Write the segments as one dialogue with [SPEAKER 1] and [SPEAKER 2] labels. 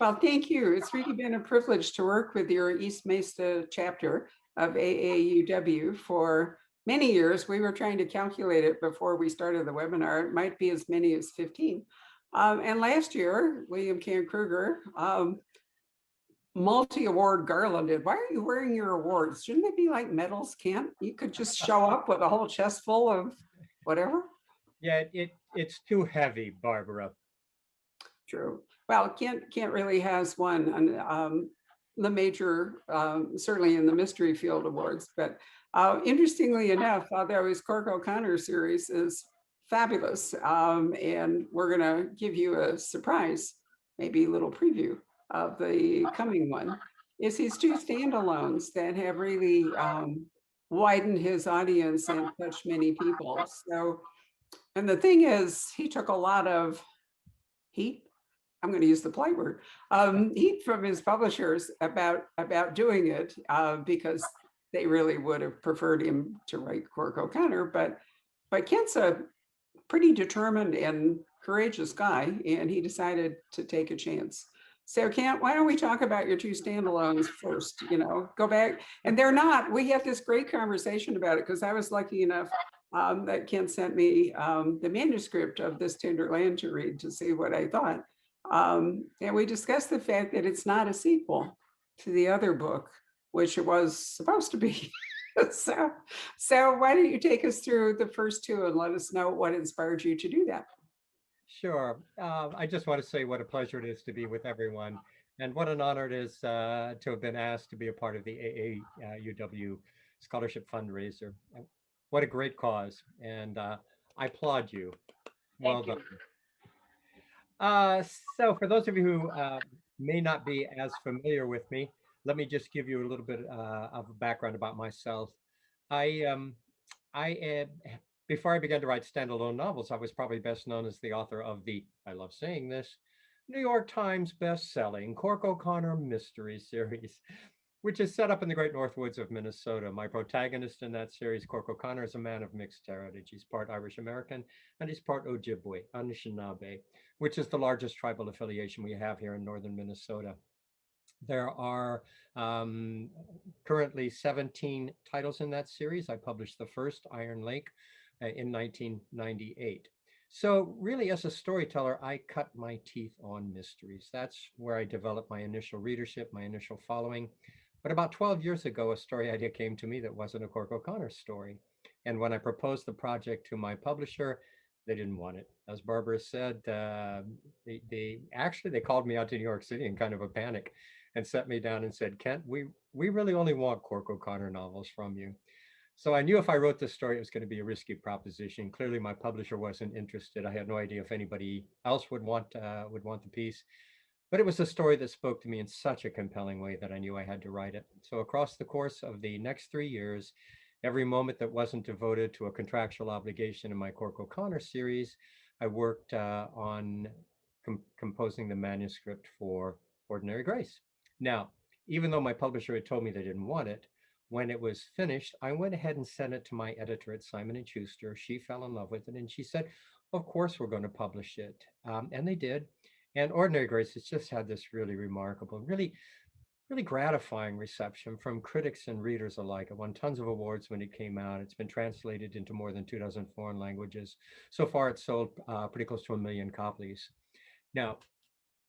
[SPEAKER 1] Well, thank you. It's really been a privilege to work with your East Mesa chapter of AAUW for many years. We were trying to calculate it before we started the webinar. It might be as many as 15. And last year, William Kent Krueger, multi-award garlanded. Why are you wearing your awards? Shouldn't they be like medals, Kent? You could just show up with a whole chest full of whatever.
[SPEAKER 2] Yeah, it's too heavy, Barbara.
[SPEAKER 1] True. Well, Kent really has won the major, certainly in the mystery field awards. But interestingly enough, his Cork O'Connor series is fabulous. And we're going to give you a surprise, maybe a little preview of the coming one. Is his two standalones that have really widened his audience and touched many people. So, and the thing is, he took a lot of heat. I'm going to use the polite word, heat from his publishers about doing it because they really would have preferred him to write Cork O'Connor. But Kent's a pretty determined and courageous guy, and he decided to take a chance. So Kent, why don't we talk about your two standalones first? Go back, and they're not. We had this great conversation about it because I was lucky enough that Kent sent me the manuscript of This Tender Land to read to see what I thought. And we discussed the fact that it's not a sequel to the other book, which it was supposed to be. so why don't you take us through the first two and let us know what inspired you to do that?
[SPEAKER 2] Sure. I just want to say what a pleasure it is to be with everyone, and what an honor it is to have been asked to be a part of the AAUW Scholarship Fundraiser. What a great cause, and I applaud you. Well
[SPEAKER 1] Thank
[SPEAKER 2] done.
[SPEAKER 1] you.
[SPEAKER 2] So, for those of you who may not be as familiar with me, let me just give you a little bit of a background about myself. I, um, I before I began to write standalone novels, I was probably best known as the author of the, I love saying this, New York Times best-selling Cork O'Connor mystery series, which is set up in the great North Woods of Minnesota. My protagonist in that series, Cork O'Connor, is a man of mixed heritage. He's part Irish American and he's part Ojibwe, Anishinaabe, which is the largest tribal affiliation we have here in northern Minnesota. There are um, currently 17 titles in that series. I published the first, Iron Lake, in 1998. So, really, as a storyteller, I cut my teeth on mysteries. That's where I developed my initial readership, my initial following. But about 12 years ago, a story idea came to me that wasn't a Cork O'Connor story. And when I proposed the project to my publisher, they didn't want it. As Barbara said, they called me out to New York City in kind of a panic and set me down and said, Kent, we really only want Cork O'Connor novels from you. So I knew if I wrote this story, it was going to be a risky proposition. Clearly, my publisher wasn't interested. I had no idea if anybody else would want the piece. But it was a story that spoke to me in such a compelling way that I knew I had to write it. So across the course of the next 3 years, every moment that wasn't devoted to a contractual obligation in my Cork O'Connor series, I worked on composing the manuscript for Ordinary Grace. Now, even though my publisher had told me they didn't want it, when it was finished, I went ahead and sent it to my editor at Simon and Schuster. She fell in love with it, and she said, "Of course, we're going to publish it," and they did. And Ordinary Grace has just had this really remarkable, really gratifying reception from critics and readers alike. It won tons of awards when it came out. It's been translated into more than 2 dozen foreign languages. So far, it's sold pretty close to 1 million copies. Now,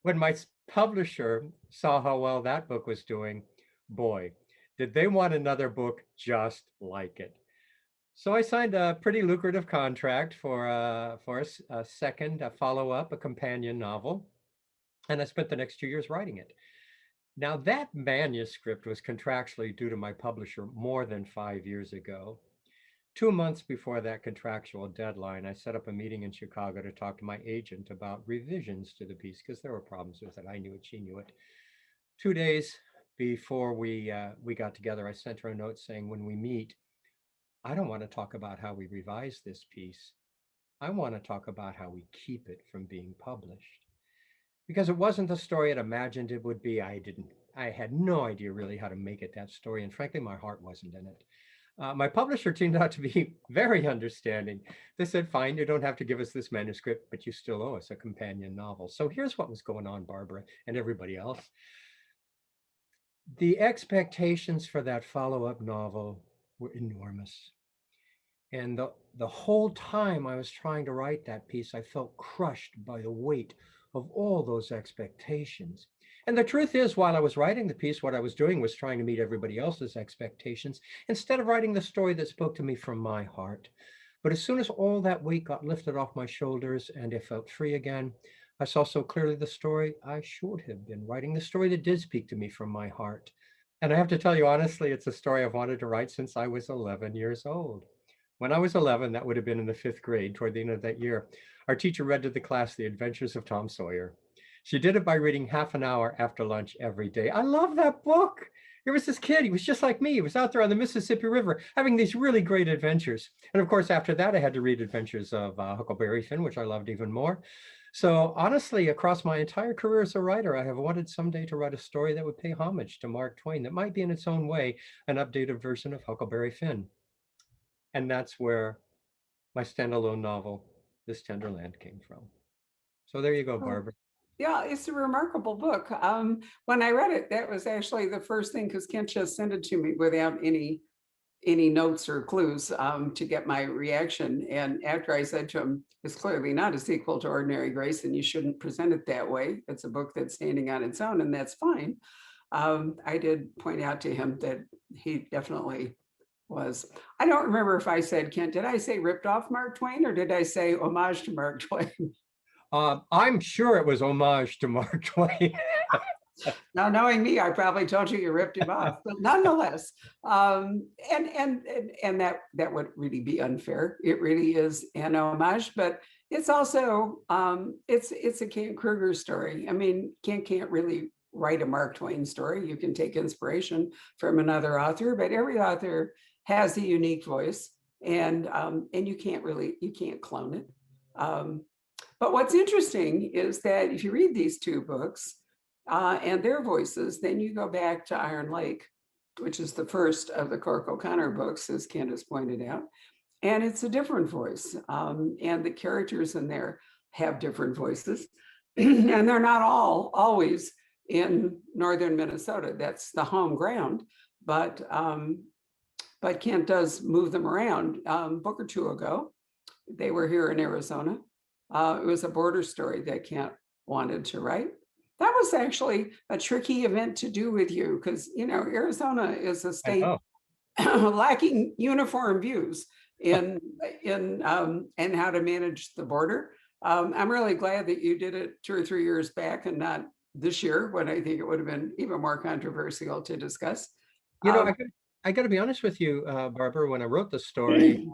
[SPEAKER 2] when my publisher saw how well that book was doing, boy, did they want another book just like it. So I signed a pretty lucrative contract for a second follow-up, a companion novel, and I spent the next 2 years writing it. Now, that manuscript was contractually due to my publisher more than 5 years ago. 2 months before that contractual deadline, I set up a meeting in Chicago to talk to my agent about revisions to the piece because there were problems with it. I knew it, she knew it. 2 days before we got together, I sent her a note saying, "When we meet, I don't want to talk about how we revise this piece. I want to talk about how we keep it from being published." Because it wasn't the story I'd imagined it would be. I had no idea really how to make it that story. And frankly, my heart wasn't in it. My publisher turned out to be very understanding. They said, fine, you don't have to give us this manuscript, but you still owe us a companion novel. So here's what was going on, Barbara and everybody else. The expectations for that follow-up novel were enormous. And the whole time I was trying to write that piece, I felt crushed by the weight of all those expectations. And the truth is, while I was writing the piece, what I was doing was trying to meet everybody else's expectations instead of writing the story that spoke to me from my heart. But as soon as all that weight got lifted off my shoulders and I felt free again, I saw so clearly the story I should have been writing, the story that did speak to me from my heart. And I have to tell you honestly, it's a story I've wanted to write since I was 11 years old. When I was 11, that would have been in the 5th grade, toward the end of that year, our teacher read to the class The Adventures of Tom Sawyer. She did it by reading half an hour after lunch every day. I love that book. Here was this kid, he was just like me. He was out there on the Mississippi River having these really great adventures. And of course, after that, I had to read Adventures of Huckleberry Finn, which I loved even more. So honestly, across my entire career as a writer, I have wanted someday to write a story that would pay homage to Mark Twain, that might be in its own way an updated version of Huckleberry Finn. And that's where my standalone novel, This Tender Land, came from. So there you go, Barbara.
[SPEAKER 1] Yeah, it's a remarkable book. When I read it, that was actually the first thing, because Kent just sent it to me without any notes or clues to get my reaction. And after I said to him, it's clearly not a sequel to Ordinary Grace, and you shouldn't present it that way. It's a book that's standing on its own, and that's fine. I did point out to him that he definitely was. I don't remember if I said, Kent, did I say ripped off Mark Twain, or did I say homage to Mark Twain?
[SPEAKER 2] I'm sure it was homage to Mark Twain.
[SPEAKER 1] Now, knowing me, I probably told you ripped him off, but nonetheless, and that would really be unfair. It really is an homage, but it's also it's a Kent Krueger story. I mean, Kent can't really write a Mark Twain story. You can take inspiration from another author, but every author has a unique voice, and you can't clone it. But what's interesting is that if you read these two books and their voices, then you go back to Iron Lake, which is the first of the Cork O'Connor books, as Candace pointed out, and it's a different voice. And the characters in there have different voices, and they're not all always in northern Minnesota. That's the home ground, but Kent does move them around. A book or two ago, they were here in Arizona. It was a border story that Kent wanted to write. That was actually a tricky event to do with you, because Arizona is a state lacking uniform views in how to manage the border. I'm really glad that you did it 2 or 3 years back and not this year, when I think it would have been even more controversial to discuss.
[SPEAKER 2] I got to be honest with you, Barbara. When I wrote the story,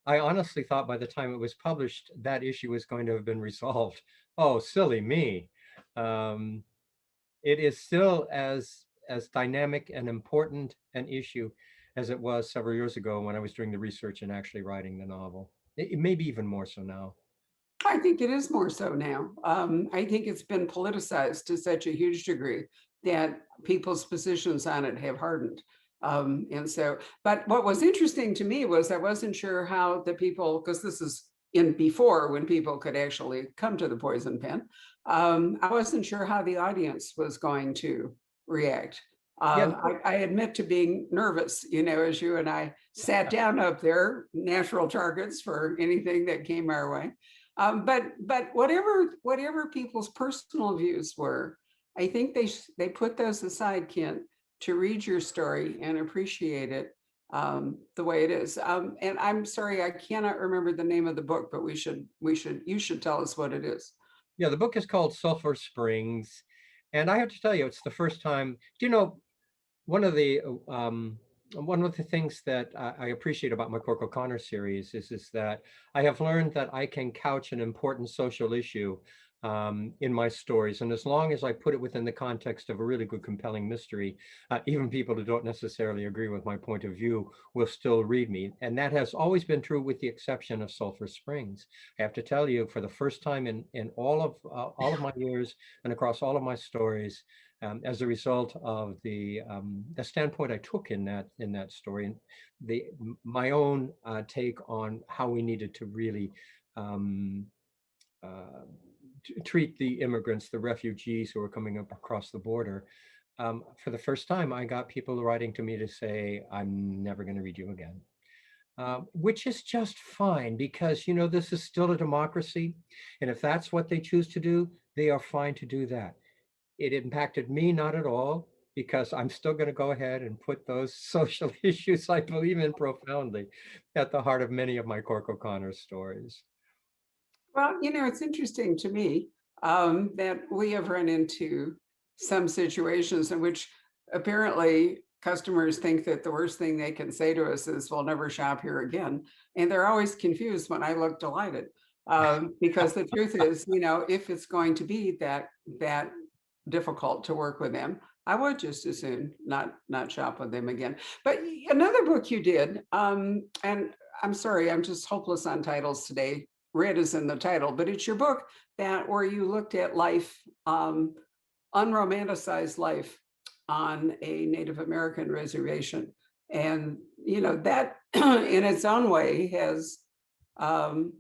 [SPEAKER 2] I honestly thought by the time it was published, that issue was going to have been resolved. Oh, silly me. It is still as dynamic and important an issue as it was several years ago when I was doing the research and actually writing the novel. It may be even more so now.
[SPEAKER 1] I think it is more so now. I think it's been politicized to such a huge degree that people's positions on it have hardened. But what was interesting to me was I wasn't sure how the people, because this is in before when people could actually come to the poison pen, I wasn't sure how the audience was going to react. I admit to being nervous, as you and I sat down up there, natural targets for anything that came our way. But whatever people's personal views were, I think they put those aside, Kent, to read your story and appreciate it the way it is. And I'm sorry, I cannot remember the name of the book, but you should tell us what it is.
[SPEAKER 2] Yeah, the book is called Sulfur Springs. And I have to tell you, it's the first time, one of the things that I appreciate about my Cork O'Connor series is that I have learned that I can couch an important social issue in my stories. And as long as I put it within the context of a really good, compelling mystery, even people who don't necessarily agree with my point of view will still read me. And that has always been true with the exception of Sulfur Springs. I have to tell you, for the first time in all of my years and across all of my stories, as a result of the standpoint I took in that story, and my own take on how we needed to really um, uh, treat the immigrants, the refugees who are coming up across the border. For the first time, I got people writing to me to say, "I'm never going to read you again." Which is just fine because, this is still a democracy. And if that's what they choose to do, they are fine to do that. It impacted me not at all because I'm still going to go ahead and put those social issues I believe in profoundly at the heart of many of my Cork O'Connor stories.
[SPEAKER 1] Well, it's interesting to me that we have run into some situations in which apparently customers think that the worst thing they can say to us is, "We'll never shop here again." And they're always confused when I look delighted. Because the truth is, if it's going to be that difficult to work with them, I would just as soon not shop with them again. But another book you did, and I'm sorry, I'm just hopeless on titles today. Red is in the title, but it's your book where you looked at life, unromanticized life on a Native American reservation. And, that in its own way um,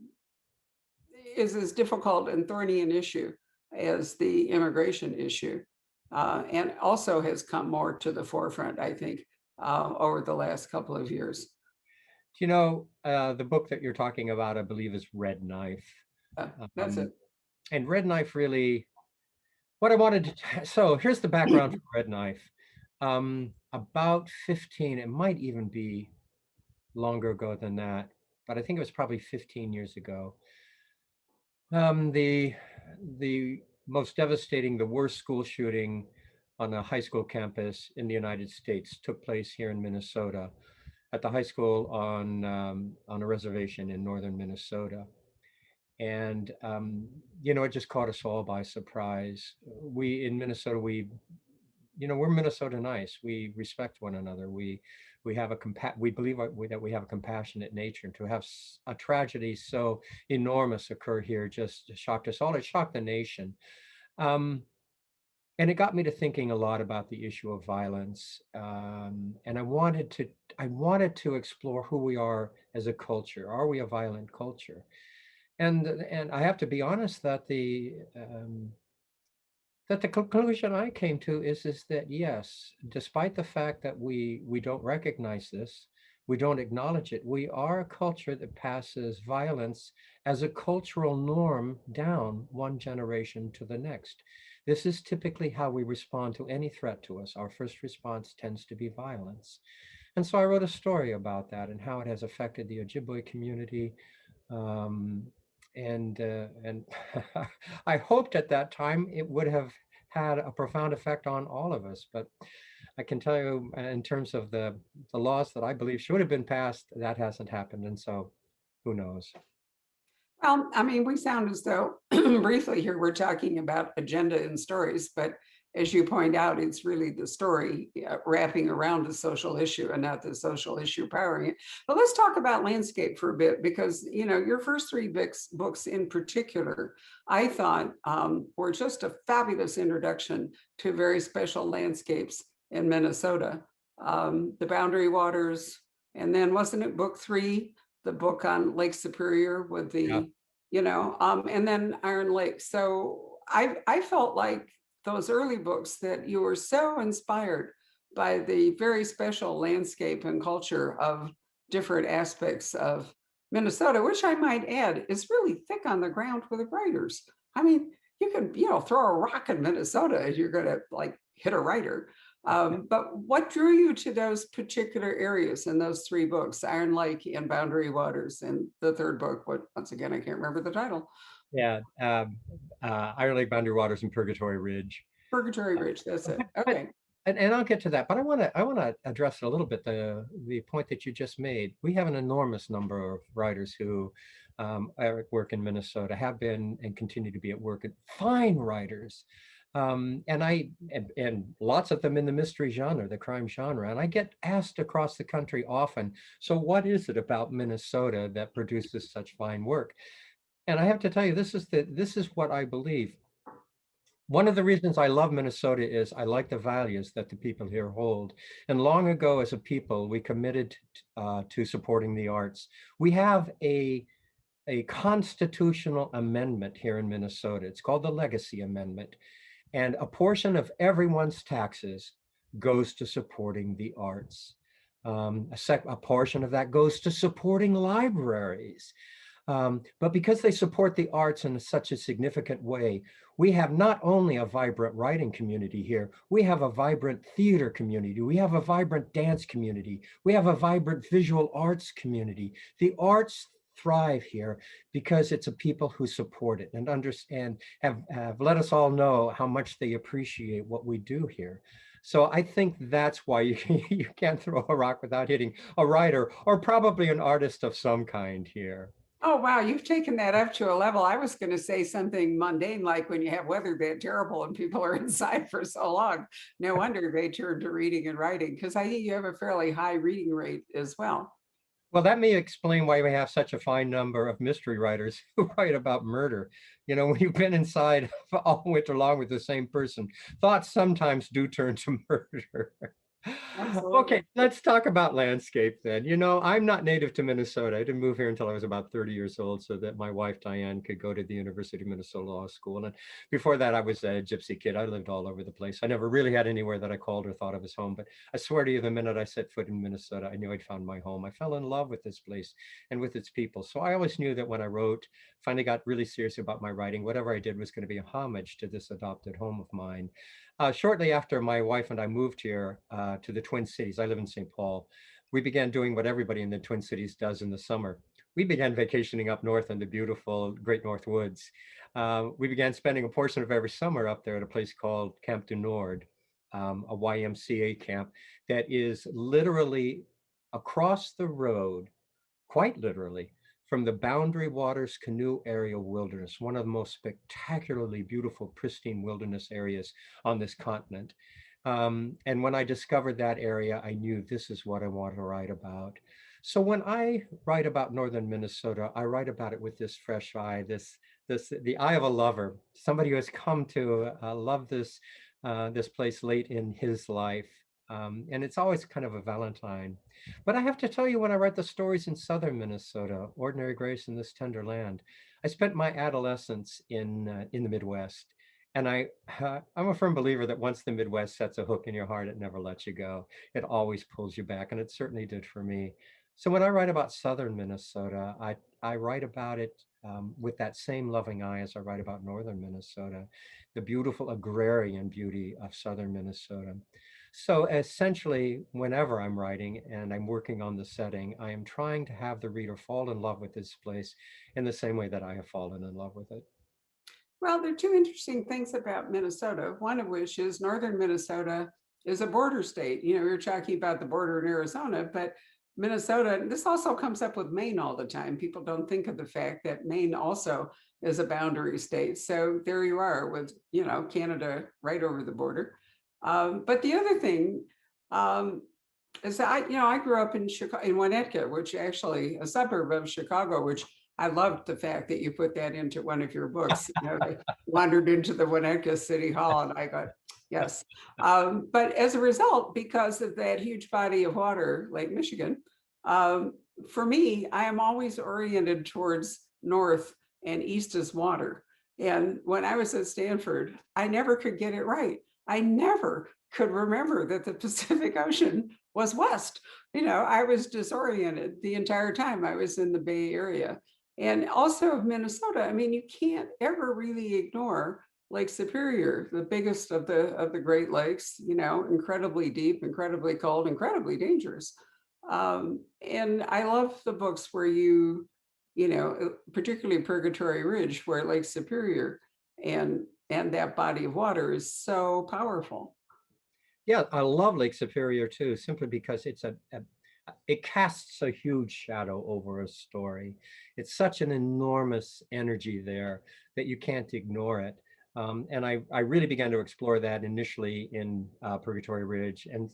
[SPEAKER 1] is as difficult and thorny an issue as the immigration issue. And also has come more to the forefront, I think, over the last couple of years.
[SPEAKER 2] The book that you're talking about, I believe, is Red Knife.
[SPEAKER 1] That's
[SPEAKER 2] Um,
[SPEAKER 1] it.
[SPEAKER 2] and Red Knife really, what I wanted to, so here's the background for Red Knife. About 15, it might even be longer ago than that, but I think it was probably 15 years ago. The most devastating, the worst school shooting on a high school campus in the United States took place here in Minnesota, at the high school on a reservation in northern Minnesota. And it just caught us all by surprise. We in Minnesota, we're Minnesota nice. We respect one another. We have we believe that we have a compassionate nature. And to have a tragedy so enormous occur here just shocked us all. It shocked the nation. And it got me to thinking a lot about the issue of violence. And I wanted to explore who we are as a culture. Are we a violent culture? And I have to be honest that the conclusion I came to is that yes, despite the fact that we don't recognize this, we don't acknowledge it, we are a culture that passes violence as a cultural norm down one generation to the next. This is typically how we respond to any threat to us. Our first response tends to be violence. And so I wrote a story about that and how it has affected the Ojibwe community. Um, and I hoped at that time it would have had a profound effect on all of us. But I can tell you, in terms of the laws that I believe should have been passed, that hasn't happened. And so, who knows?
[SPEAKER 1] Well, I mean, we sound as though briefly here we're talking about agenda and stories, but as you point out, it's really the story wrapping around the social issue and not the social issue powering it. But let's talk about landscape for a bit, because your first three books in particular, I thought were just a fabulous introduction to very special landscapes in Minnesota. The Boundary Waters, and then wasn't it book three, the book on Lake Superior with
[SPEAKER 2] Yeah.
[SPEAKER 1] and then Iron Lake. So I felt like those early books that you were so inspired by the very special landscape and culture of different aspects of Minnesota, which I might add is really thick on the ground with the writers. I mean, you can, throw a rock in Minnesota and you're going to like hit a writer. But what drew you to those particular areas in those three books, Iron Lake and Boundary Waters, and the third book, once again, I can't remember the title.
[SPEAKER 2] Yeah. Iron Lake, Boundary Waters, and Purgatory Ridge.
[SPEAKER 1] Purgatory Ridge, that's it.
[SPEAKER 2] But
[SPEAKER 1] Okay.
[SPEAKER 2] and I'll get to that, but I want to address a little bit the point that you just made. We have an enormous number of writers who at work in Minnesota, have been and continue to be at work, at fine writers. And lots of them in the mystery genre, the crime genre. And I get asked across the country often, so what is it about Minnesota that produces such fine work? And I have to tell you, this is what I believe. One of the reasons I love Minnesota is I like the values that the people here hold. And long ago, as a people, we committed to supporting the arts. We have a constitutional amendment here in Minnesota. It's called the Legacy Amendment. And a portion of everyone's taxes goes to supporting the arts. A portion of that goes to supporting libraries. But because they support the arts in such a significant way, we have not only a vibrant writing community here, we have a vibrant theater community, we have a vibrant dance community, we have a vibrant visual arts community. The arts thrive here because it's a people who support it and understand, have let us all know how much they appreciate what we do here. So I think that's why you can't throw a rock without hitting a writer or probably an artist of some kind here.
[SPEAKER 1] Oh, wow, you've taken that up to a level. I was going to say something mundane, like when you have weather that terrible and people are inside for so long. No wonder they turn to reading and writing, because I think you have a fairly high reading rate as well.
[SPEAKER 2] Well, that may explain why we have such a fine number of mystery writers who write about murder. You know, when you've been inside all winter long with the same person, thoughts sometimes do turn to murder.
[SPEAKER 1] Absolutely.
[SPEAKER 2] Okay, let's talk about landscape then. You know, I'm not native to Minnesota. I didn't move here until I was about 30 years old so that my wife, Diane, could go to the University of Minnesota Law School. And before that, I was a gypsy kid. I lived all over the place. I never really had anywhere that I called or thought of as home. But I swear to you, the minute I set foot in Minnesota, I knew I'd found my home. I fell in love with this place and with its people. So I always knew that when I wrote, finally got really serious about my writing, whatever I did was going to be a homage to this adopted home of mine. Shortly after my wife and I moved here to the Twin Cities, I live in St. Paul, we began doing what everybody in the Twin Cities does in the summer. We began vacationing up north in the beautiful Great North Woods. We began spending a portion of every summer up there at a place called Camp du Nord, a YMCA camp that is literally across the road, quite literally, from the Boundary Waters Canoe Area Wilderness, one of the most spectacularly beautiful, pristine wilderness areas on this continent. And when I discovered that area, I knew this is what I want to write about. So when I write about northern Minnesota, I write about it with this fresh eye, the eye of a lover, somebody who has come to love this place late in his life. And it's always kind of a Valentine. But I have to tell you, when I write the stories in southern Minnesota, Ordinary Grace in This Tender Land, I spent my adolescence in the Midwest. And I'm a firm believer that once the Midwest sets a hook in your heart, it never lets you go. It always pulls you back, and it certainly did for me. So when I write about southern Minnesota, I write about it with that same loving eye as I write about northern Minnesota, the beautiful agrarian beauty of southern Minnesota. So essentially, whenever I'm writing and I'm working on the setting, I am trying to have the reader fall in love with this place in the same way that I have fallen in love with it.
[SPEAKER 1] Well, there are two interesting things about Minnesota, one of which is northern Minnesota is a border state. You know, we were talking about the border in Arizona, but Minnesota, this also comes up with Maine all the time. People don't think of the fact that Maine also is a boundary state. So there you are with, you know, Canada right over the border. But the other thing is that I grew up in Chicago, in Winnetka, which actually a suburb of Chicago, which I loved the fact that you put that into one of your books. You know, they wandered into the Winnetka City Hall, and I got yes. But as a result, because of that huge body of water, Lake Michigan, for me, I am always oriented towards north and east is water. And when I was at Stanford, I never could get it right. I never could remember that the Pacific Ocean was west. You know, I was disoriented the entire time I was in the Bay Area. And also of Minnesota, I mean, you can't ever really ignore Lake Superior, the biggest of the Great Lakes, you know, incredibly deep, incredibly cold, incredibly dangerous. And I love the books where you know, particularly Purgatory Ridge, where Lake Superior and that body of water is so powerful.
[SPEAKER 2] Yeah, I love Lake Superior too, simply because it's it casts a huge shadow over a story. It's such an enormous energy there that you can't ignore it. And I really began to explore that initially in Purgatory Ridge. And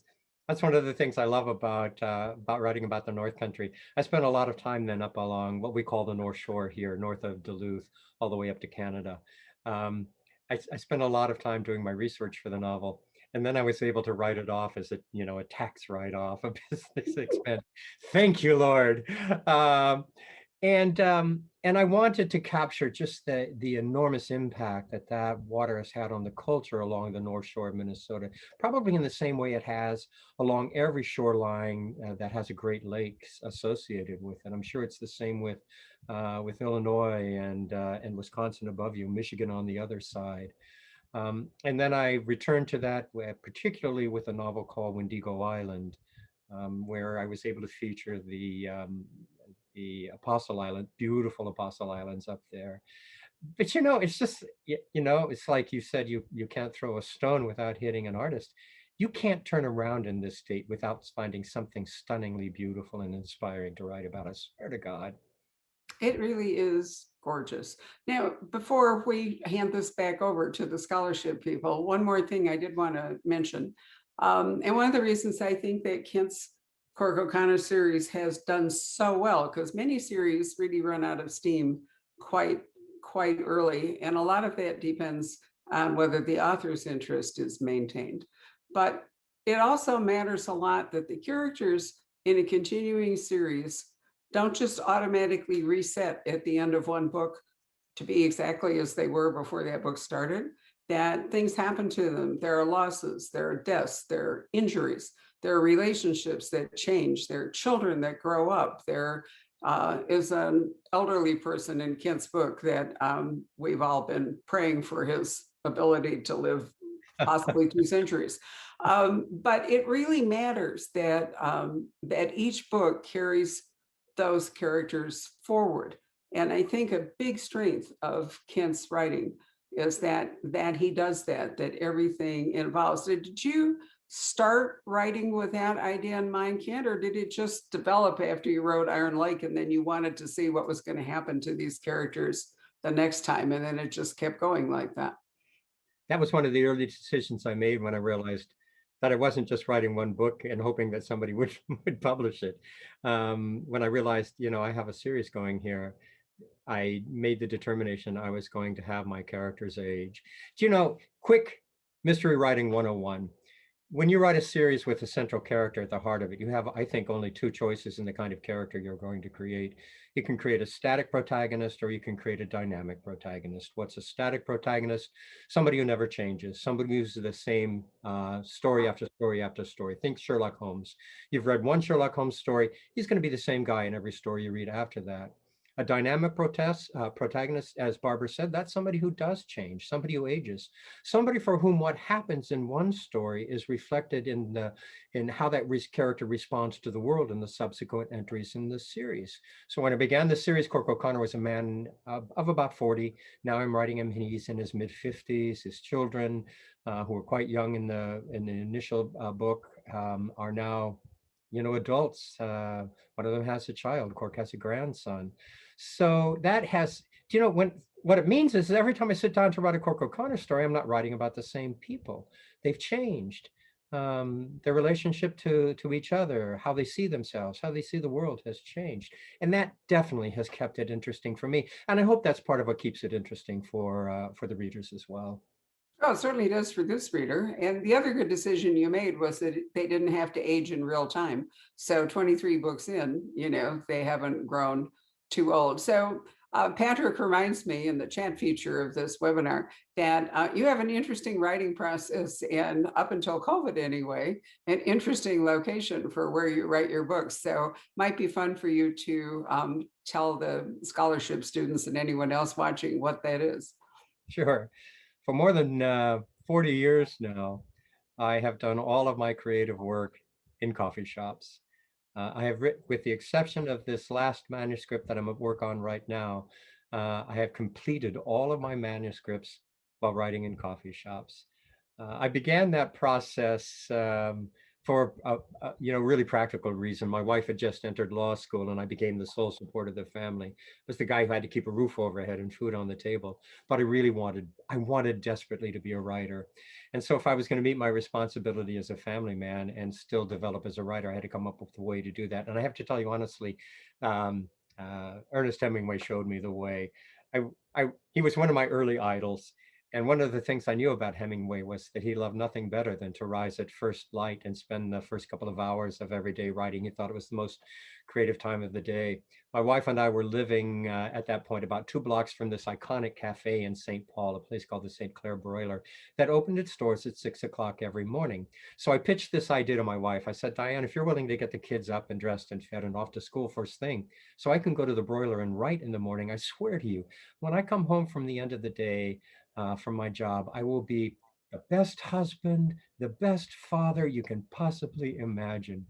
[SPEAKER 2] that's one of the things I love about writing about the North Country. I spent a lot of time then up along what we call the North Shore here, north of Duluth, all the way up to Canada. Um, I spent a lot of time doing my research for the novel, and then I was able to write it off as a tax write-off, a business expense. Thank you, Lord. Um, and I wanted to capture just the enormous impact that that water has had on the culture along the North Shore of Minnesota, probably in the same way it has along every shoreline that has a Great Lakes associated with it. I'm sure it's the same with Illinois and Wisconsin above you, Michigan on the other side. And then I returned to that, particularly with a novel called Wendigo Island, where I was able to feature the Apostle Island, beautiful Apostle Islands up there. But it's just it's like you said, you can't throw a stone without hitting an artist. You can't turn around in this state without finding something stunningly beautiful and inspiring to write about. I swear to God.
[SPEAKER 1] It really is gorgeous. Now, before we hand this back over to the scholarship people, one more thing I did want to mention. And one of the reasons I think that Kent's Cork O'Connor series has done so well, because many series really run out of steam quite early, and a lot of that depends on whether the author's interest is maintained. But it also matters a lot that the characters in a continuing series don't just automatically reset at the end of one book to be exactly as they were before that book started, that things happen to them. There are losses, there are deaths, there are injuries, there are relationships that change, there are children that grow up. There is an elderly person in Kent's book that we've all been praying for his ability to live possibly 2 centuries. But it really matters that that each book carries those characters forward. And I think a big strength of Kent's writing is that he does that everything involves. Did you start writing with that idea in mind, Kent, or did it just develop after you wrote Iron Lake and then you wanted to see what was going to happen to these characters the next time, and then it just kept going like that?
[SPEAKER 2] That was one of the early decisions I made when I realized that I wasn't just writing one book and hoping that somebody would would publish it. When I realized, I have a series going here, I made the determination I was going to have my characters age. Quick mystery writing 101. When you write a series with a central character at the heart of it, you have, I think, only two choices in the kind of character you're going to create. You can create a static protagonist or you can create a dynamic protagonist. What's a static protagonist? Somebody who never changes, somebody who's the same story after story after story. Think Sherlock Holmes. You've read one Sherlock Holmes story, he's going to be the same guy in every story you read after that. A dynamic protagonist, as Barbara said, that's somebody who does change, somebody who ages, somebody for whom what happens in one story is reflected in how that character responds to the world in the subsequent entries in the series. So when I began the series, Cork O'Connor was a man of about 40. Now I'm writing him, he's in his mid-50s. His children, who were quite young in the initial book, are now adults. One of them has a child. Cork has a grandson. So that has, what it means is every time I sit down to write a Cork O'Connor story, I'm not writing about the same people. They've changed. Their relationship to each other, how they see themselves, how they see the world has changed. And that definitely has kept it interesting for me. And I hope that's part of what keeps it interesting for the readers as well.
[SPEAKER 1] Oh, it certainly does for this reader. And the other good decision you made was that they didn't have to age in real time. So 23 books in, they haven't grown too old. So Patrick reminds me in the chat feature of this webinar that you have an interesting writing process, and up until COVID anyway, an interesting location for where you write your books. So might be fun for you to tell the scholarship students and anyone else watching what that is.
[SPEAKER 2] Sure. For more than 40 years now, I have done all of my creative work in coffee shops. I have written, with the exception of this last manuscript that I'm at work on right now, I have completed all of my manuscripts while writing in coffee shops. I began that process for really practical reason. My wife had just entered law school, and I became the sole support of the family. I was the guy who had to keep a roof overhead and food on the table. But I wanted desperately to be a writer. And so if I was going to meet my responsibility as a family man and still develop as a writer, I had to come up with a way to do that. And I have to tell you honestly, um, Ernest Hemingway showed me the way. He was one of my early idols. And one of the things I knew about Hemingway was that he loved nothing better than to rise at first light and spend the first couple of hours of every day writing. He thought it was the most creative time of the day. My wife and I were living at that point about 2 blocks from this iconic cafe in St. Paul, a place called the St. Clair Broiler, that opened its doors at 6 o'clock every morning. So I pitched this idea to my wife. I said, Diane, if you're willing to get the kids up and dressed and fed and off to school first thing, so I can go to the broiler and write in the morning, I swear to you, when I come home from the end of the day, from my job, I will be the best husband, the best father you can possibly imagine.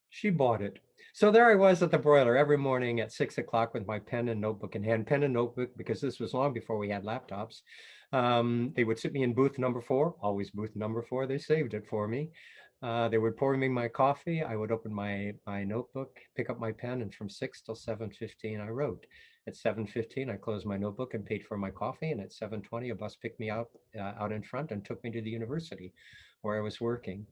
[SPEAKER 2] She bought it. So there I was at the broiler every morning at 6 o'clock with my pen and notebook in hand, pen and notebook, because this was long before we had laptops. They would sit me in booth number 4, always booth number 4. They saved it for me. They would pour me my coffee. I would open my notebook, pick up my pen, and from 6 till 7:15, I wrote. At 7:15, I closed my notebook and paid for my coffee. And at 7:20, a bus picked me up out in front and took me to the university where I was working.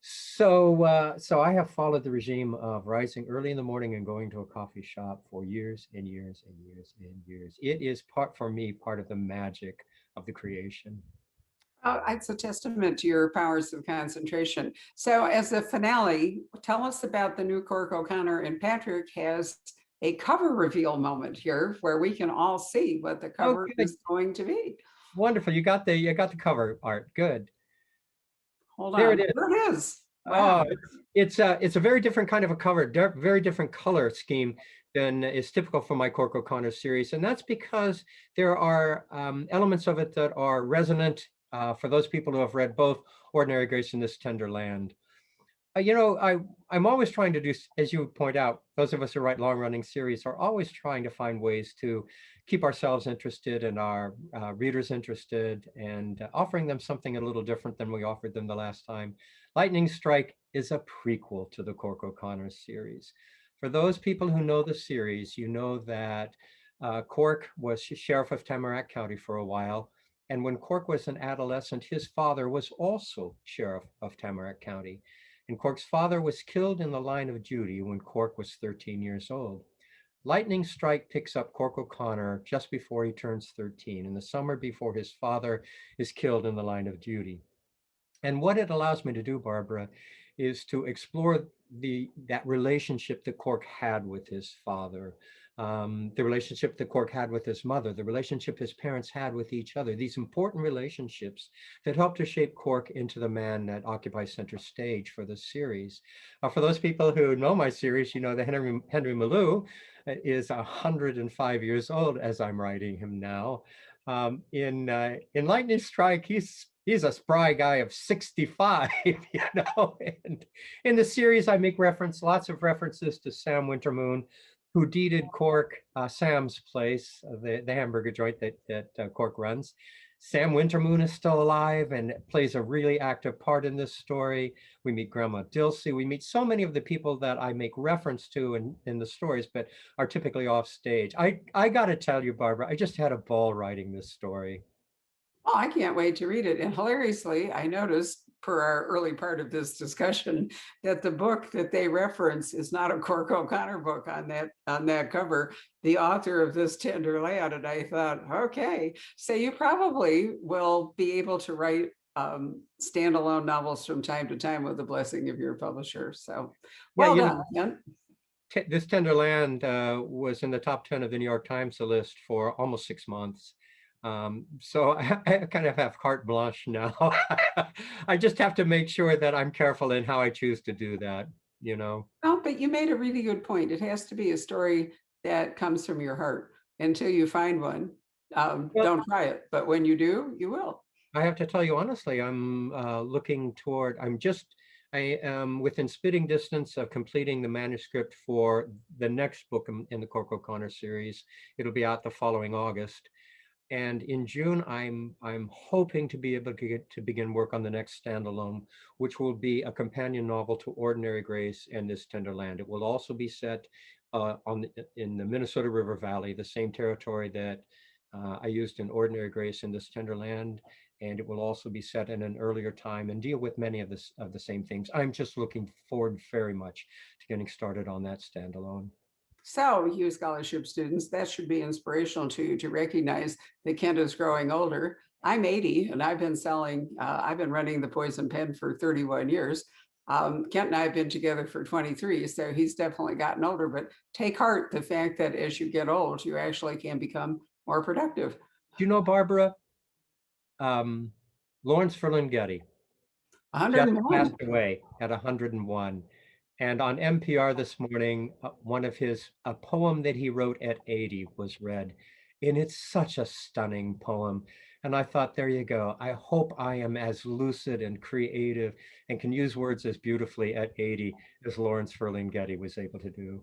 [SPEAKER 2] So I have followed the regime of rising early in the morning and going to a coffee shop for years and years and years and years. It is for me, part of the magic of the creation.
[SPEAKER 1] It's a testament to your powers of concentration. So as a finale, tell us about the new Cork O'Connor, and Patrick has a cover reveal moment here where we can all see what the
[SPEAKER 2] Oh,
[SPEAKER 1] cover
[SPEAKER 2] good.
[SPEAKER 1] is going to be.
[SPEAKER 2] Wonderful. You got the cover art. Good.
[SPEAKER 1] Hold
[SPEAKER 2] There it
[SPEAKER 1] on.
[SPEAKER 2] is.
[SPEAKER 1] There it is. Wow.
[SPEAKER 2] Oh, it's a very different kind of a cover, very different color scheme than is typical for my Cork O'Connor series, and that's because there are elements of it that are resonant for those people who have read both Ordinary Grace and This Tender Land. I'm always trying to do, as you point out, those of us who write long-running series are always trying to find ways to keep ourselves interested and our readers interested, and offering them something a little different than we offered them the last time. Lightning Strike is a prequel to the Cork O'Connor series. For those people who know the series, you know that Cork was sheriff of Tamarack County for a while. And when Cork was an adolescent, his father was also sheriff of Tamarack County. And Cork's father was killed in the line of duty when Cork was 13 years old. Lightning Strike picks up Cork O'Connor just before he turns 13, in the summer before his father is killed in the line of duty. And what it allows me to do, Barbara, is to explore that relationship that Cork had with his father, the relationship that Cork had with his mother, the relationship his parents had with each other, these important relationships that helped to shape Cork into the man that occupies center stage for this series. For those people who know my series, you know that Henry Malou is 105 years old as I'm writing him now. In Lightning Strike, he's a spry guy of 65, And in the series, I make lots of references to Sam Wintermoon, who deeded Cork Sam's place, the hamburger joint that Cork runs. Sam Wintermoon is still alive and plays a really active part in this story. We meet Grandma Dilsey. We meet so many of the people that I make reference to in the stories, but are typically off stage. I got to tell you, Barbara, I just had a ball writing this story.
[SPEAKER 1] Oh, I can't wait to read it. And hilariously, I noticed per our early part of this discussion that the book that they reference is not a Cork O'Connor book on that cover. The author of This Tender Land, and I thought, okay, so you probably will be able to write standalone novels from time to time with the blessing of your publisher. So,
[SPEAKER 2] Yeah,
[SPEAKER 1] well done, Kent.
[SPEAKER 2] This Tender Land was in the top 10 of the New York Times list for almost 6 months. So I kind of have carte blanche now. I just have to make sure that I'm careful in how I choose to do that.
[SPEAKER 1] Oh, but you made a really good point. It has to be a story that comes from your heart. Until you find one,
[SPEAKER 2] Well,
[SPEAKER 1] don't try it. But when you do, you will.
[SPEAKER 2] I have to tell you honestly, I am within spitting distance of completing the manuscript for the next book in the Cork O'Connor series. It'll be out the following August. And in June, I'm hoping to be able to begin work on the next standalone, which will be a companion novel to Ordinary Grace and This Tender Land. It will also be set in the Minnesota River Valley, the same territory that I used in Ordinary Grace and This Tender Land. And it will also be set in an earlier time and deal with many of the same things. I'm just looking forward very much to getting started on that standalone.
[SPEAKER 1] So, you scholarship students, that should be inspirational to you to recognize that Kent is growing older. I'm 80 and I've been running the Poison Pen for 31 years. Kent and I have been together for 23, so he's definitely gotten older, but take heart the fact that as you get old, you actually can become more productive.
[SPEAKER 2] Do you know, Barbara, um, Lawrence Ferlinghetti just
[SPEAKER 1] 101.
[SPEAKER 2] passed away at 101. And on NPR this morning, a poem that he wrote at 80 was read. And it's such a stunning poem. And I thought, there you go. I hope I am as lucid and creative and can use words as beautifully at 80 as Lawrence Ferlinghetti was able to do.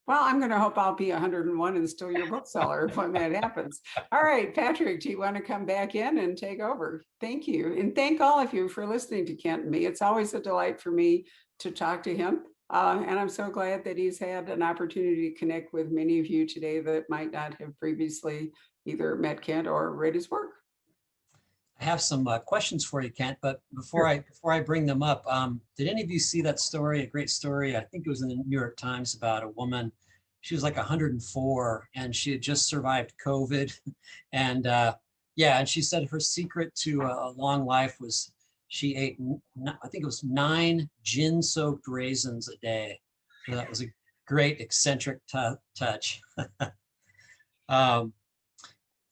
[SPEAKER 1] Well, I'm going to hope I'll be 101 and still your bookseller when that happens. All right, Patrick, do you want to come back in and take over? Thank you. And thank all of you for listening to Kent and me. It's always a delight for me to talk to him. And I'm so glad that he's had an opportunity to connect with many of you today that might not have previously either met Kent or read his work.
[SPEAKER 3] I have some questions for you, Kent, but
[SPEAKER 2] Sure.
[SPEAKER 3] before I bring them up, did any of you see that story, a great story? I think it was in the New York Times about a woman. She was like 104 and she had just survived COVID. And yeah, and she said her secret to a long life was she ate, I think it was 9 gin-soaked raisins a day. So that was a great eccentric touch. Um,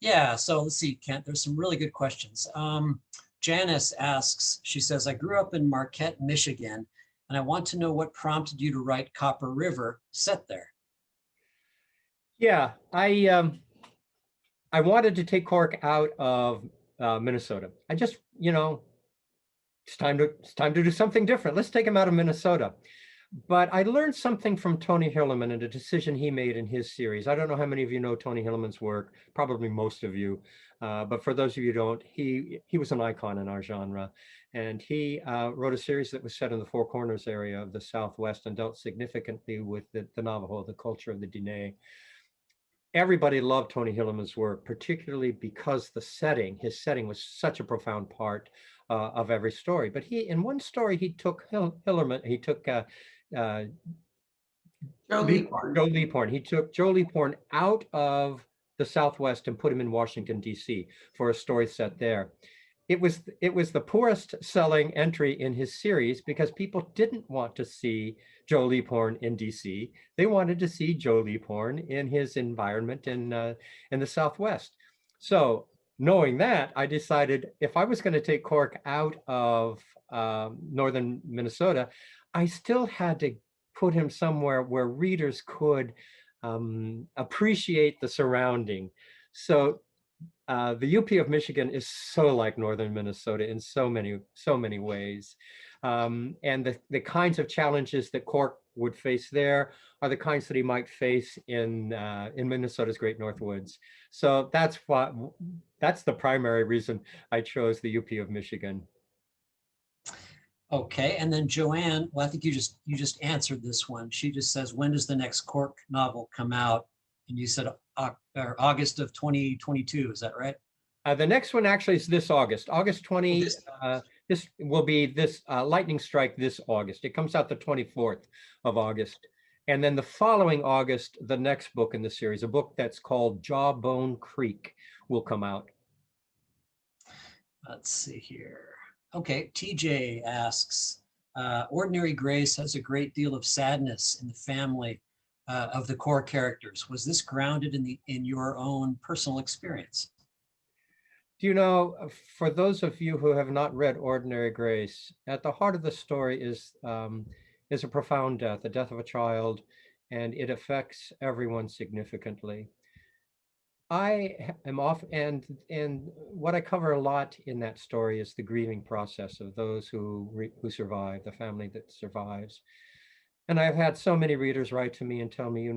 [SPEAKER 3] yeah, so let's see, Kent, there's some really good questions. Janice asks, she says, I grew up in Marquette, Michigan, and I want to know what prompted you to write Copper River set there.
[SPEAKER 2] Yeah, I wanted to take Cork out of Minnesota. I just, it's time to do something different. Let's take him out of Minnesota. But I learned something from Tony Hillerman and a decision he made in his series. I don't know how many of you know Tony Hillerman's work, probably most of you. But for those of you who don't, he was an icon in our genre. And he wrote a series that was set in the Four Corners area of the Southwest and dealt significantly with the Navajo, the culture of the Diné. Everybody loved Tony Hillerman's work, particularly because his setting was such a profound part of every story. But in one story, he took Hillerman, he took uh,
[SPEAKER 1] Joe Leaphorn.
[SPEAKER 2] Joe Leaphorn. He took Joe Leaphorn out of the Southwest and put him in Washington, D.C. for a story set there. It was the poorest selling entry in his series because people didn't want to see Joe Leaphorn in D.C. They wanted to see Joe Leaphorn in his environment in the Southwest. So knowing that, I decided if I was going to take Cork out of northern Minnesota, I still had to put him somewhere where readers could appreciate the surrounding. So the UP of Michigan is so like northern Minnesota in so many ways. And the kinds of challenges that Cork would face there are the kinds that he might face in Minnesota's Great North Woods. So that's the primary reason I chose the UP of Michigan.
[SPEAKER 3] Okay, and then Joanne, well, I think you just answered this one. She just says, when does the next Cork novel come out? And you said August of 2022, is that right?
[SPEAKER 2] The next one actually is this August, August 20. This will be this Lightning Strike this August. It comes out the 24th of August. And then the following August, the next book in the series, a book that's called Jawbone Creek, will come out.
[SPEAKER 3] Let's see here. Okay, TJ asks, Ordinary Grace has a great deal of sadness in the family of the core characters. Was this grounded in your own personal experience?
[SPEAKER 2] Do you know, for those of you who have not read Ordinary Grace, at the heart of the story is a profound death, the death of a child, and it affects everyone significantly. I am off, and what I cover a lot in that story is the grieving process of those who survive, the family that survives. And I've had so many readers write to me and tell me,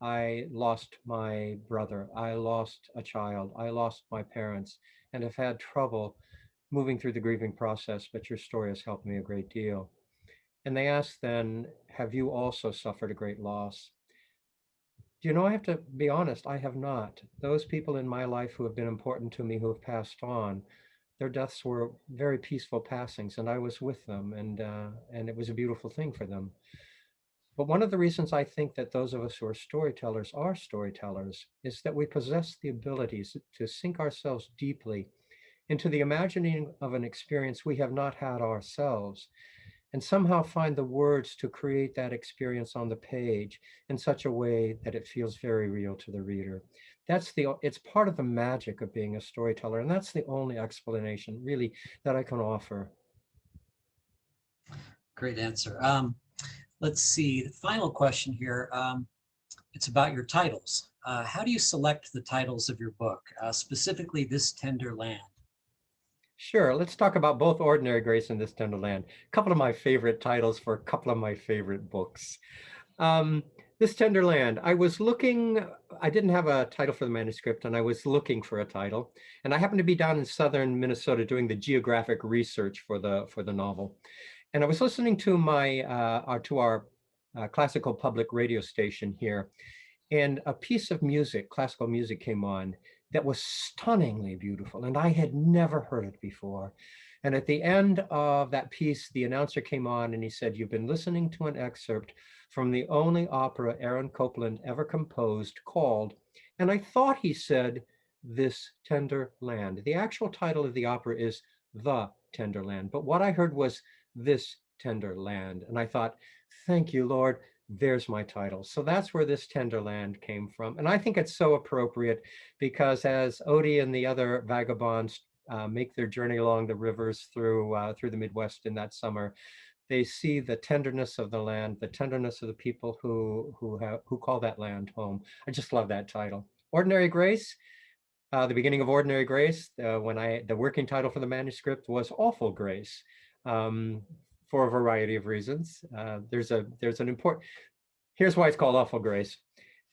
[SPEAKER 2] I lost my brother, I lost a child, I lost my parents, and have had trouble moving through the grieving process, but your story has helped me a great deal. And they asked then, have you also suffered a great loss? Do you know, I have to be honest, I have not. Those people in my life who have been important to me who have passed on, their deaths were very peaceful passings, and I was with them, and it was a beautiful thing for them. But one of the reasons I think that those of us who are storytellers is that we possess the abilities to sink ourselves deeply into the imagining of an experience we have not had ourselves, and somehow find the words to create that experience on the page in such a way that it feels very real to the reader. It's part of the magic of being a storyteller, and that's the only explanation really that I can offer.
[SPEAKER 3] Great answer. Let's see, the final question here. It's about your titles. How do you select the titles of your book, specifically This Tender Land?
[SPEAKER 2] Sure, let's talk about both Ordinary Grace and This Tender Land. A couple of my favorite titles for a couple of my favorite books. This Tender Land, I didn't have a title for the manuscript, and I was looking for a title. And I happened to be down in southern Minnesota doing the geographic research for the novel. And I was listening to our classical public radio station here, and a piece of music, classical music, came on that was stunningly beautiful, and I had never heard it before. And at the end of that piece, the announcer came on and he said, "You've been listening to an excerpt from the only opera Aaron Copland ever composed called," and I thought he said, "This Tender Land." The actual title of the opera is The Tender Land, but what I heard was This Tender Land. And I thought, thank you, Lord, there's my title. So that's where This Tender Land came from. And I think it's so appropriate because as Odie and the other vagabonds make their journey along the rivers through the Midwest in that summer, they see the tenderness of the land, the tenderness of the people who call that land home. I just love that title. Ordinary Grace, the beginning of Ordinary Grace, the working title for the manuscript was Awful Grace, for a variety of reasons. Here's why it's called Awful Grace.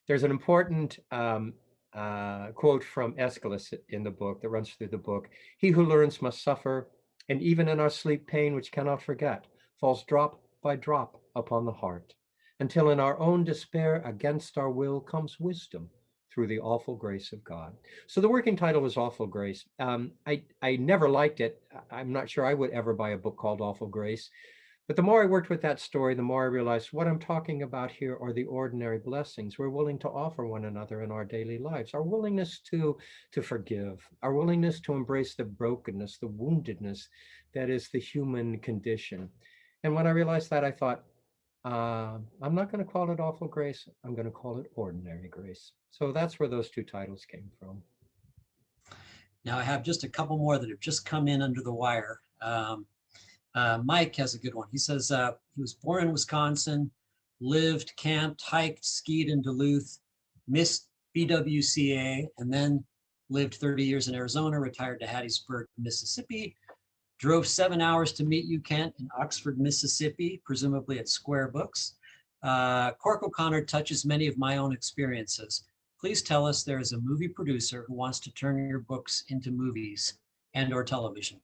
[SPEAKER 2] There's an important quote from Aeschylus in the book that runs through the book. "He who learns must suffer, and even in our sleep pain, which cannot forget, falls drop by drop upon the heart, until in our own despair against our will comes wisdom through the awful grace of God." So the working title was Awful Grace. I never liked it. I'm not sure I would ever buy a book called Awful Grace. But the more I worked with that story, the more I realized what I'm talking about here are the ordinary blessings we're willing to offer one another in our daily lives. Our willingness to forgive, our willingness to embrace the brokenness, the woundedness that is the human condition. And when I realized that, I thought, I'm not going to call it Awful Grace. I'm going to call it Ordinary Grace. So that's where those two titles came from.
[SPEAKER 3] Now I have just a couple more that have just come in under the wire. Mike has a good one. He says he was born in Wisconsin, lived, camped, hiked, skied in Duluth, missed BWCA, and then lived 30 years in Arizona, retired to Hattiesburg, Mississippi, drove 7 hours to meet you, Kent, in Oxford, Mississippi, presumably at Square Books. Cork O'Connor touches many of my own experiences. Please tell us there is a movie producer who wants to turn your books into movies and or television.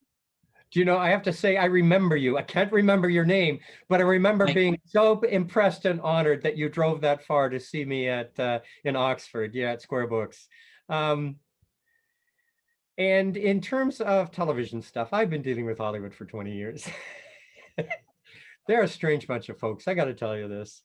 [SPEAKER 2] Do you know, I have to say, I remember you. I can't remember your name, but I remember being so impressed and honored that you drove that far to see me in Oxford, at Square Books. And in terms of television stuff, I've been dealing with Hollywood for 20 years. They're a strange bunch of folks, I got to tell you this.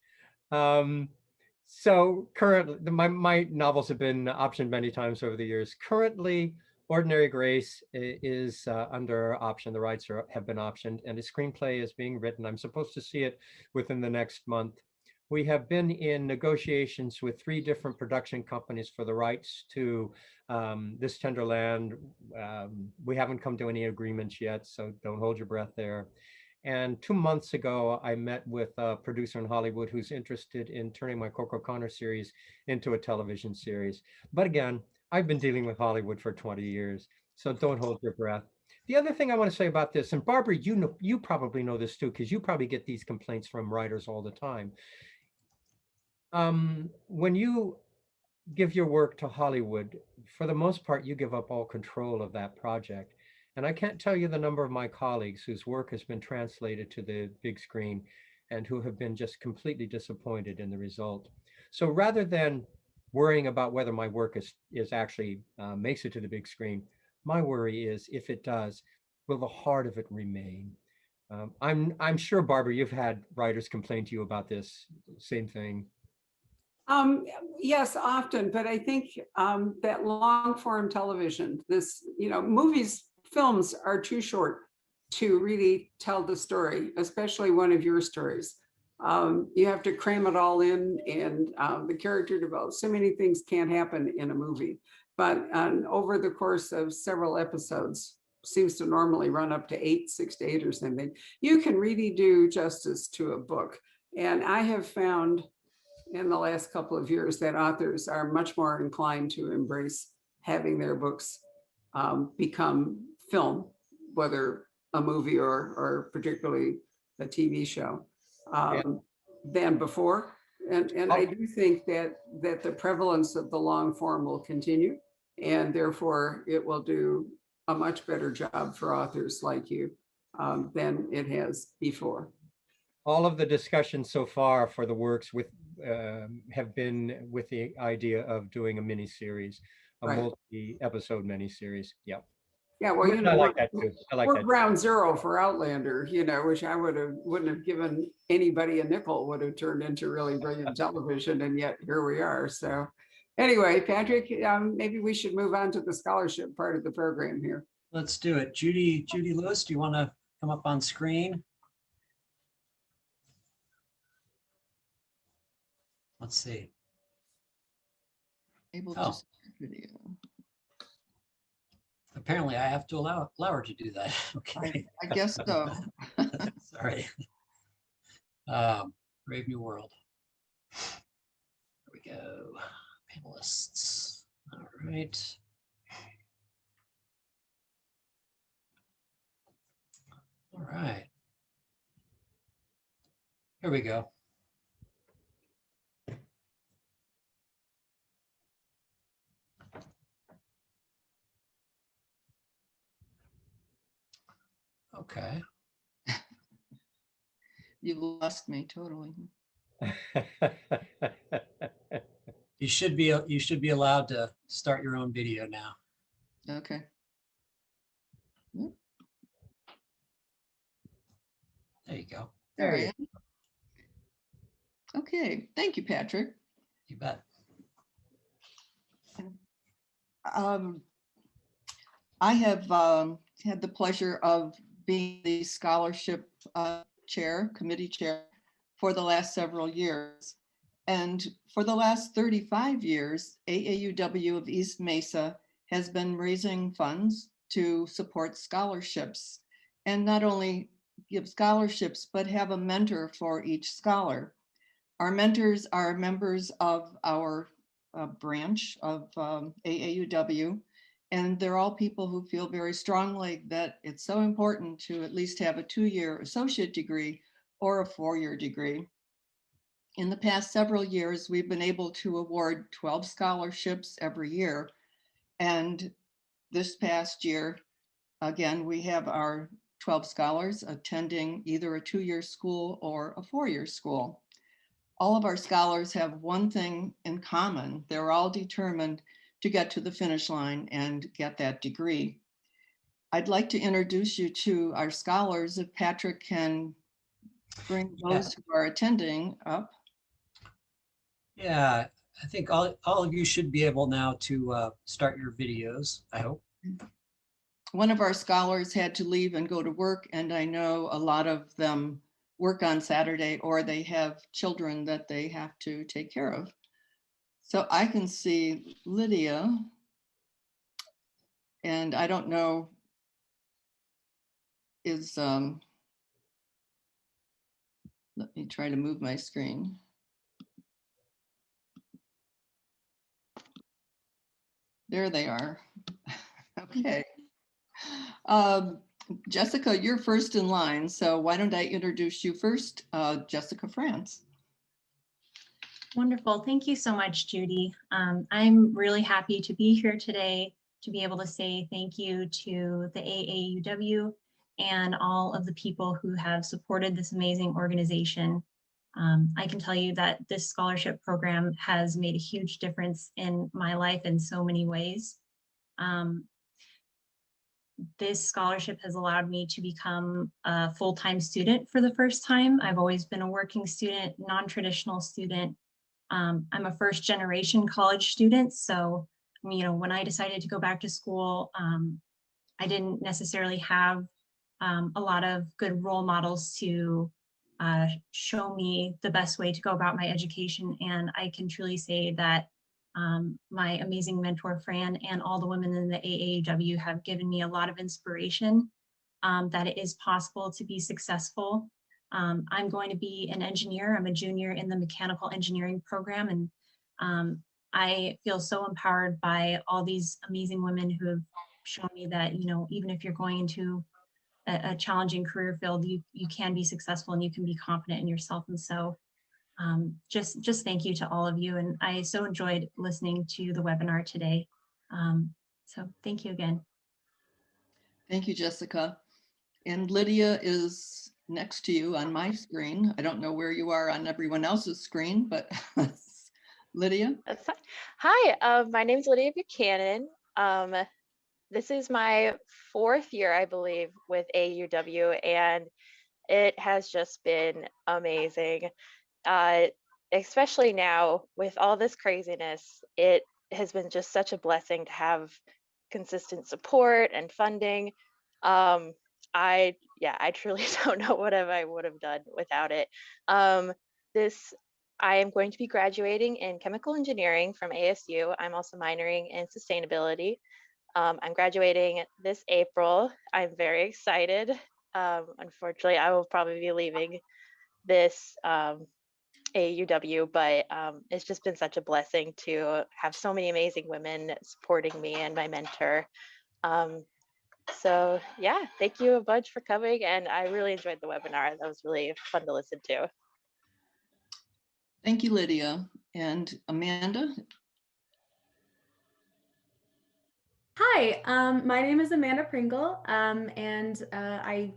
[SPEAKER 2] So currently, my novels have been optioned many times over the years. Currently, Ordinary Grace is under option. The rights have been optioned, and a screenplay is being written. I'm supposed to see it within the next month. We have been in negotiations with 3 different production companies for the rights to This Tender Land. We haven't come to any agreements yet, so don't hold your breath there. And 2 months ago, I met with a producer in Hollywood who's interested in turning my Cork O'Connor series into a television series. But again, I've been dealing with Hollywood for 20 years, so don't hold your breath. The other thing I want to say about this, and Barbara, you probably know this too, because you probably get these complaints from writers all the time. When you give your work to Hollywood, for the most part, you give up all control of that project. And I can't tell you the number of my colleagues whose work has been translated to the big screen and who have been just completely disappointed in the result. So rather than worrying about whether my work is actually makes it to the big screen, my worry is if it does, will the heart of it remain? I'm sure, Barbara, you've had writers complain to you about this same thing.
[SPEAKER 1] Um, yes, often, but I think that long form television, this, movies, films are too short to really tell the story, especially one of your stories. You have to cram it all in, and the character develops. So many things can't happen in a movie, but over the course of several episodes, seems to normally run up to 6 to 8 or something, you can really do justice to a book. And I have found in the last couple of years that authors are much more inclined to embrace having their books become film, whether a movie or particularly a TV show,
[SPEAKER 2] Yeah.
[SPEAKER 1] than before. And I do think that the prevalence of the long form will continue, and therefore it will do a much better job for authors like you than it has before.
[SPEAKER 2] All of the discussions so far for the works with have been with the idea of doing a mini series, a
[SPEAKER 1] Right.
[SPEAKER 2] multi-episode mini series. Yeah,
[SPEAKER 1] Yeah, well,
[SPEAKER 2] I like that too. I like
[SPEAKER 1] we're
[SPEAKER 2] that.
[SPEAKER 1] ground zero for Outlander, which I wouldn't have given anybody a nickel, would have turned into really brilliant television, and yet here we are. So anyway, Patrick, maybe we should move on to the scholarship part of the program here.
[SPEAKER 3] Let's do it. Judy Lewis, do you want to come up on screen? Let's see.
[SPEAKER 4] Able
[SPEAKER 3] Oh.
[SPEAKER 4] to start video.
[SPEAKER 3] Apparently I have to allow her to do that. Okay.
[SPEAKER 4] I guess so.
[SPEAKER 3] Sorry. Brave New World. Here we go. Panelists. All right. All right. Here we go. Okay.
[SPEAKER 4] You lost me totally.
[SPEAKER 3] You should be allowed to start your own video now.
[SPEAKER 4] Okay.
[SPEAKER 3] There you go.
[SPEAKER 4] There I am. Okay, thank you, Patrick.
[SPEAKER 3] You bet.
[SPEAKER 4] I have had the pleasure of being the scholarship committee chair for the last several years. And for the last 35 years, AAUW of East Mesa has been raising funds to support scholarships, and not only give scholarships, but have a mentor for each scholar. Our mentors are members of our branch of AAUW, and they're all people who feel very strongly that it's so important to at least have a 2-year associate degree or a 4-year degree. In the past several years, we've been able to award 12 scholarships every year. And this past year, again, we have our 12 scholars attending either a 2-year school or a 4-year school. All of our scholars have one thing in common. They're all determined to get to the finish line and get that degree. I'd like to introduce you to our scholars, if Patrick can bring those who are attending up.
[SPEAKER 3] Yeah, I think all of you should be able now to start your videos, I hope.
[SPEAKER 4] One of our scholars had to leave and go to work, and I know a lot of them work on Saturday or they have children that they have to take care of. So I can see Lydia, and I don't know, let me try to move my screen. There they are. Okay. Jessica, you're first in line, so why don't I introduce you first, Jessica France.
[SPEAKER 5] Wonderful. Thank you so much, Judy. I'm really happy to be here today to be able to say thank you to the AAUW and all of the people who have supported this amazing organization. I can tell you that this scholarship program has made a huge difference in my life in so many ways. This scholarship has allowed me to become a full-time student for the first time. I've always been a working student, non-traditional student. I'm a first generation college student. So, when I decided to go back to school, I didn't necessarily have a lot of good role models to show me the best way to go about my education. And I can truly say that my amazing mentor, Fran, and all the women in the AAW have given me a lot of inspiration that it is possible to be successful. I'm going to be an engineer. I'm a junior in the mechanical engineering program, and I feel so empowered by all these amazing women who have shown me that, even if you're going into a challenging career field, you can be successful and you can be confident in yourself. And so just thank you to all of you. And I so enjoyed listening to the webinar today. So thank you again.
[SPEAKER 4] Thank you, Jessica. And Lydia is next to you on my screen. I don't know where you are on everyone else's screen, but Lydia.
[SPEAKER 6] That's fine. Hi, my name is Lydia Buchanan. This is my 4th year, I believe, with AUW, and it has just been amazing. Especially now with all this craziness, it has been just such a blessing to have consistent support and funding. I truly don't know what I would have done without it. I am going to be graduating in chemical engineering from ASU. I'm also minoring in sustainability. I'm graduating this April. I'm very excited. Unfortunately, I will probably be leaving this AUW, but it's just been such a blessing to have so many amazing women supporting me and my mentor. So yeah, thank you a bunch for coming, and I really enjoyed the webinar. That was really fun to listen to.
[SPEAKER 4] Thank you, Lydia. And Amanda.
[SPEAKER 7] Hi, my name is Amanda Pringle, and I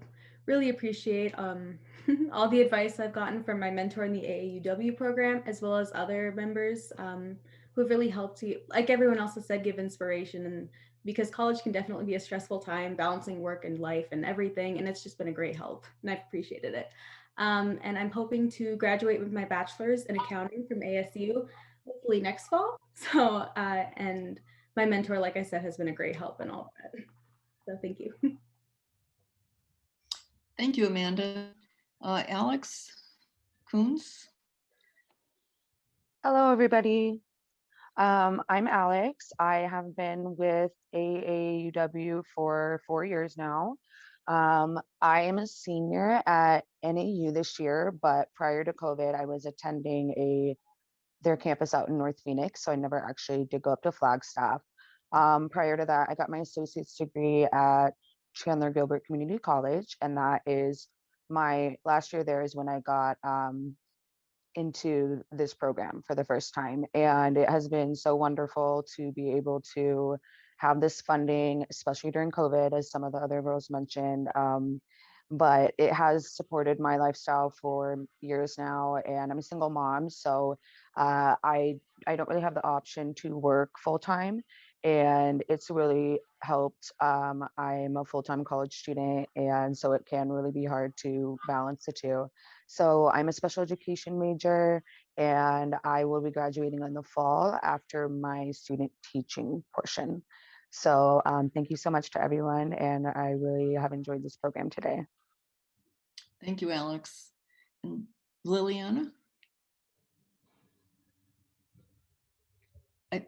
[SPEAKER 7] really appreciate all the advice I've gotten from my mentor in the AAUW program, as well as other members who have really helped, like everyone else has said, give inspiration. And because college can definitely be a stressful time, balancing work and life and everything, and it's just been a great help, and I've appreciated it. And I'm hoping to graduate with my bachelor's in accounting from ASU, hopefully next fall. So, and my mentor, like I said, has been a great help in all of that. So thank you.
[SPEAKER 4] Thank you, Amanda. Alex Coons.
[SPEAKER 8] Hello, everybody. I'm Alex. I have been with AAUW for 4 years now. I am a senior at NAU this year, but prior to COVID, I was attending their campus out in North Phoenix, so I never actually did go up to Flagstaff. Prior to that, I got my associate's degree at Chandler Gilbert Community College, and that is my last year there is when I got into this program for the first time. And it has been so wonderful to be able to have this funding, especially during COVID, as some of the other girls mentioned. But it has supported my lifestyle for years now, and I'm a single mom, so I don't really have the option to work full time, and it's really helped. I'm a full-time college student, and so it can really be hard to balance the two. So I'm a special education major, and I will be graduating in the fall after my student teaching portion. So thank you so much to everyone, and I really have enjoyed this program today.
[SPEAKER 4] Thank you, Alex. And Liliana?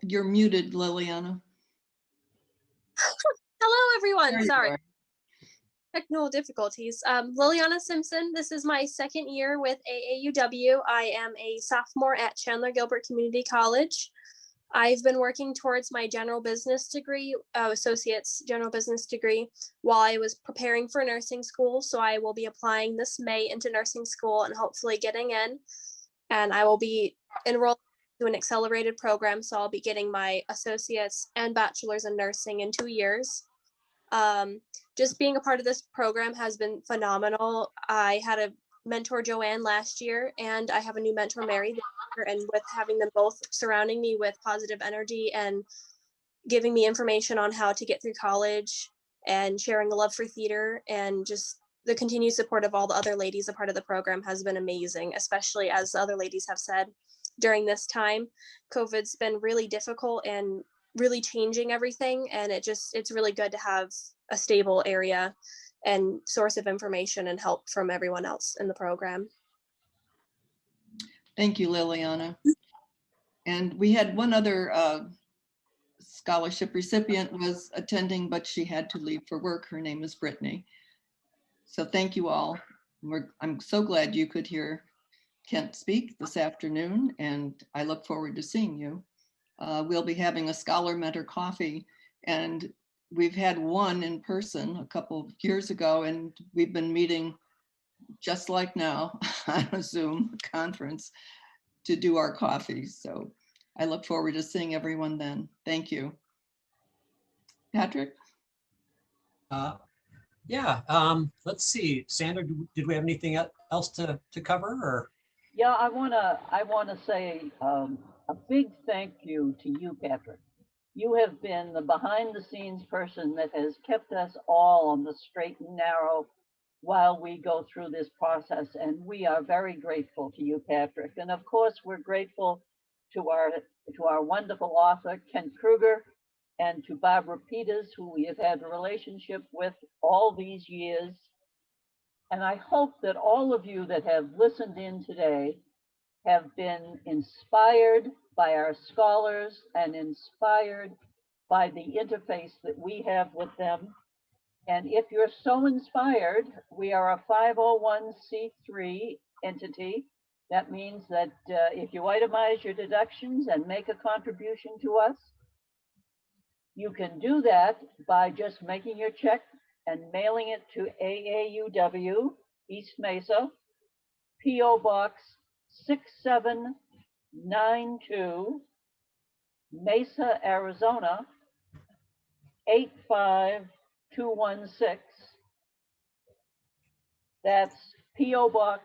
[SPEAKER 4] You're muted, Liliana.
[SPEAKER 9] Hello, everyone.
[SPEAKER 4] There you
[SPEAKER 9] Sorry.
[SPEAKER 4] are.
[SPEAKER 9] Technical difficulties. Liliana Simpson. This is my 2nd year with AAUW. I am a sophomore at Chandler Gilbert Community College. I've been working towards my general business degree, associate's general business degree, while I was preparing for nursing school. So I will be applying this May into nursing school and hopefully getting in. and I will be enrolled to an accelerated program. So I'll be getting my associates and bachelor's in nursing in 2 years. Just being a part of this program has been phenomenal. I had a mentor, Joanne, last year, and I have a new mentor, Mary, this year. And with having them both surrounding me with positive energy and giving me information on how to get through college and sharing a love for theater, and just the continued support of all the other ladies a part of the program has been amazing, especially as the other ladies have said during this time. COVID's been really difficult and really changing everything. And it's really good to have a stable area and source of information and help from everyone else in the program.
[SPEAKER 4] Thank you, Liliana. And we had one other scholarship recipient was attending, but she had to leave for work. Her name is Brittany. So thank you all. I'm so glad you could hear Kent speak this afternoon, and I look forward to seeing you. We'll be having a Scholar Mentor Coffee, and we've had one in person a couple of years ago, and we've been meeting just like now on a Zoom conference to do our coffee. So I look forward to seeing everyone then. Thank you. Patrick?
[SPEAKER 3] Let's see. Sandra, did we have anything else to cover? Or?
[SPEAKER 10] Yeah, I wanna say a big thank you to you, Patrick. You have been the behind the scenes person that has kept us all on the straight and narrow while we go through this process. And we are very grateful to you, Patrick. And of course, we're grateful to our wonderful author, Kent Krueger, and to Barbara Peters, who we have had a relationship with all these years. And I hope that all of you that have listened in today have been inspired by our scholars and inspired by the interface that we have with them. And if you're so inspired, we are a 501c3 entity. That means that if you itemize your deductions and make a contribution to us, you can do that by just making your check and mailing it to AAUW, East Mesa, P.O. Box 6792, Mesa, Arizona, 85216. That's P.O. Box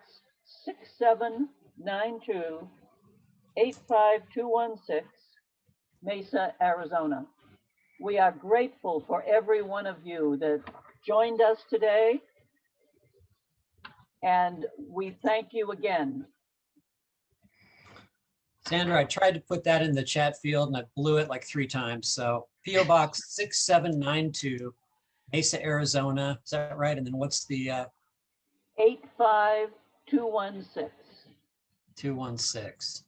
[SPEAKER 10] 6792, 85216, Mesa, Arizona. We are grateful for every one of you that joined us today, and we thank you again.
[SPEAKER 3] Sandra, I tried to put that in the chat field and I blew it like 3 times. So P.O. Box 6792, Mesa, Arizona. Is that right? And then what's the
[SPEAKER 10] 85216.
[SPEAKER 3] 216.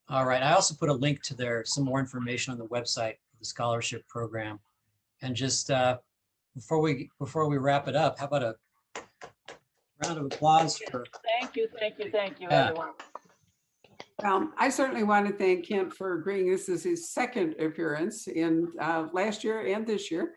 [SPEAKER 3] All right. I also put a link to some more information on the website for the scholarship program. And just before we wrap it up, how about a round of applause for?
[SPEAKER 10] Thank you,
[SPEAKER 3] Yeah.
[SPEAKER 10] everyone.
[SPEAKER 1] I certainly want to thank Kent for agreeing. This is his second appearance in last year and this year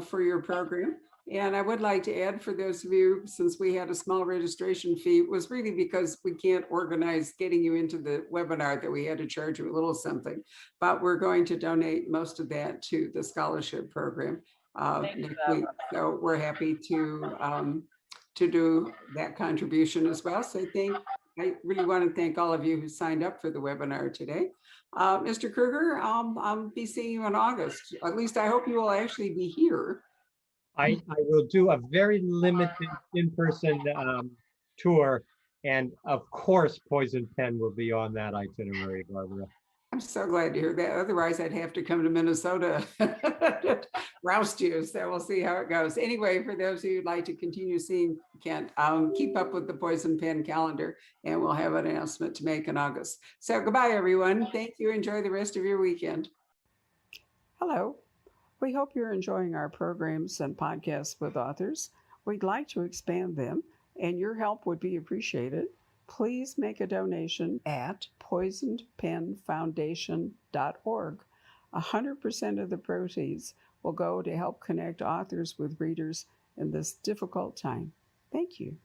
[SPEAKER 1] for your program. And I would like to add, for those of you, since we had a small registration fee, it was really because we can't organize getting you into the webinar that we had to charge you a little something. But we're going to donate most of that to the scholarship program next week. So we're happy to do that contribution as well. So I really want to thank all of you who signed up for the webinar today. Mr. Krueger, I'll be seeing you in August. At least I hope you will actually be here.
[SPEAKER 2] I will do a very limited in-person tour. And of course, Poison Pen will be on that itinerary, Barbara.
[SPEAKER 1] I'm so glad to hear that. Otherwise, I'd have to come to Minnesota to roust you. So we'll see how it goes. Anyway, for those of you who'd like to continue seeing Kent, keep up with the Poison Pen calendar, and we'll have an announcement to make in August. So goodbye, everyone. Thank you. Enjoy the rest of your weekend. Hello. We hope you're enjoying our programs and podcasts with authors. We'd like to expand them, and your help would be appreciated. Please make a donation at poisonedpenfoundation.org. 100% of the proceeds will go to help connect authors with readers in this difficult time. Thank you.